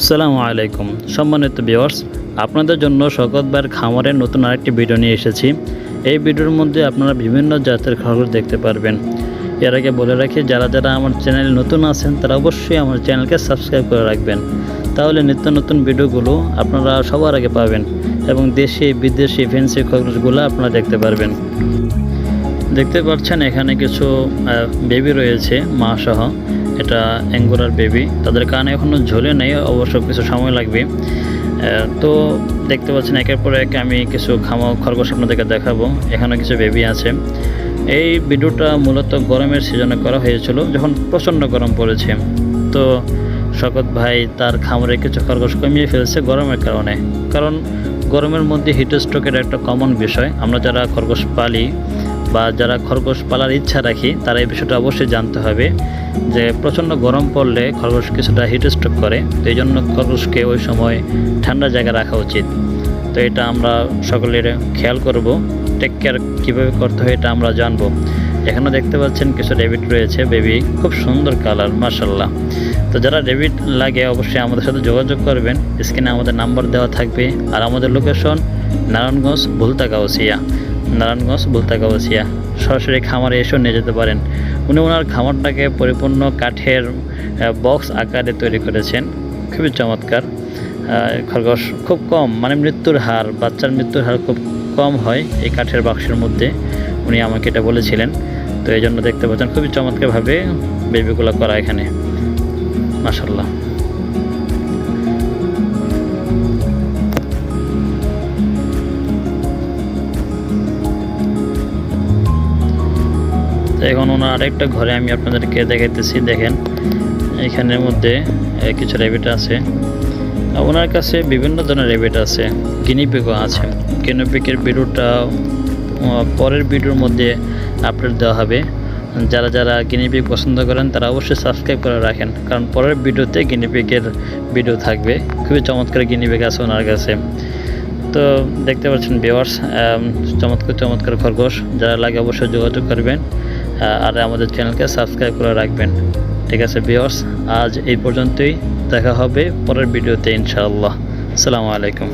আসসালামু আলাইকুম সম্মানিত ভিউয়ার্স, আপনাদের জন্য শওকত ভাইয়ের খামারের নতুন আরেকটি ভিডিও নিয়ে এসেছি। এই ভিডিওর মধ্যে আপনারা বিভিন্ন জাতের খরগোশ দেখতে পারবেন। এর আগে বলে রাখি, যারা যারা আমার চ্যানেলে নতুন আছেন তারা অবশ্যই আমার চ্যানেলকে সাবস্ক্রাইব করে রাখবেন, তাহলে নিত্য নতুন ভিডিওগুলো আপনারা সবার আগে পাবেন এবং দেশি বিদেশি ফ্যান্সি খরগোশগুলো আপনারা দেখতে পারবেন। দেখতে পাচ্ছেন এখানে কিছু বেবি রয়েছে মা সহ। এটা অ্যাঙ্গোরার বেবি, তাদের কানে এখনও ঝোলে নেই, অবশ্য কিছু সময় লাগবে। তো দেখতে পাচ্ছেন একের পর এক আমি কিছু খরগোশ আপনাদেরকে দেখাবো। এখানে কিছু বেবি আছে। এই ভিডিওটা মূলত গরমের সিজনে করা হয়েছিল, যখন প্রচণ্ড গরম পড়েছে। তো শওকত ভাই তার খামারে কিছু খরগোশ কমিয়ে ফেলছে গরমের কারণে। কারণ গরমের মধ্যে হিটস্ট্রোকের একটা কমন বিষয়। আমরা যারা খরগোশ পালি বা যারা খরগোশ পালার ইচ্ছা রাখি তারা এই বিষয়টা অবশ্যই জানতে হবে যে প্রচণ্ড গরম পড়লে খরগোশ কিছুটা হিটস্ট্রোক করে। তো এই জন্য খরগোশকে ওই সময় ঠান্ডা জায়গায় রাখা উচিত। তো এটা আমরা সকলের খেয়াল করব, টেক কেয়ার কীভাবে করতে হয় এটা আমরা জানবো। এখানে দেখতে পাচ্ছেন কিছু রেবিট রয়েছে, বেবি খুব সুন্দর কালার, মাশাআল্লাহ। তো যারা রেবিট লাগে অবশ্যই আমাদের সাথে যোগাযোগ করবেন, স্ক্রিনে আমাদের নাম্বার দেওয়া থাকবে। আর আমাদের লোকেশন নারায়ণগঞ্জ বুলতাগাউসিয়া। সরাসরি খামারে এসেও নিয়ে যেতে পারেন। উনি ওনার খামারটাকে পরিপূর্ণ কাঠের বক্স আকারে তৈরি করেছেন, খুবই চমৎকার। খরগোশ খুব কম, মানে বাচ্চার মৃত্যুর হার খুব কম হয় এই কাঠের বাক্সের মধ্যে, উনি আমাকে এটা বলেছিলেন। তো এই জন্য দেখতে পাচ্ছেন খুবই চমৎকারভাবে বেবিগুলো করা এখানে, মাশাআল্লাহ। এখন ওনার আরেকটা ঘরে আমি আপনাদেরকে দেখাইতেছি। দেখেন এখানের মধ্যে কিছু রেবিট আছে। ওনার কাছে বিভিন্ন ধরনের রেবিট আছে, গিনিপিগও আছে। গিনিপিগের ভিডিওটা পরের ভিডিওর মধ্যে আপলোড দেওয়া হবে। যারা যারা গিনিপিগ পছন্দ করেন তারা অবশ্যই সাবস্ক্রাইব করে রাখেন, কারণ পরের ভিডিওতে গিনিপিগের ভিডিও থাকবে। খুবই চমৎকার গিনিপিগ আছে ওনার কাছে। তো দেখতে পাচ্ছেন ভিউয়ার্স, চমৎকার খরগোশ। যারা লাগে অবশ্যই যোগাযোগ করবেন আর আমাদের চ্যানেলকে সাবস্ক্রাইব করে রাখবেন। ঠিক আছে ভিউয়ার্স, আজ এই পর্যন্তই। দেখা হবে পরের ভিডিওতে ইনশাআল্লাহ। আসসালামু আলাইকুম।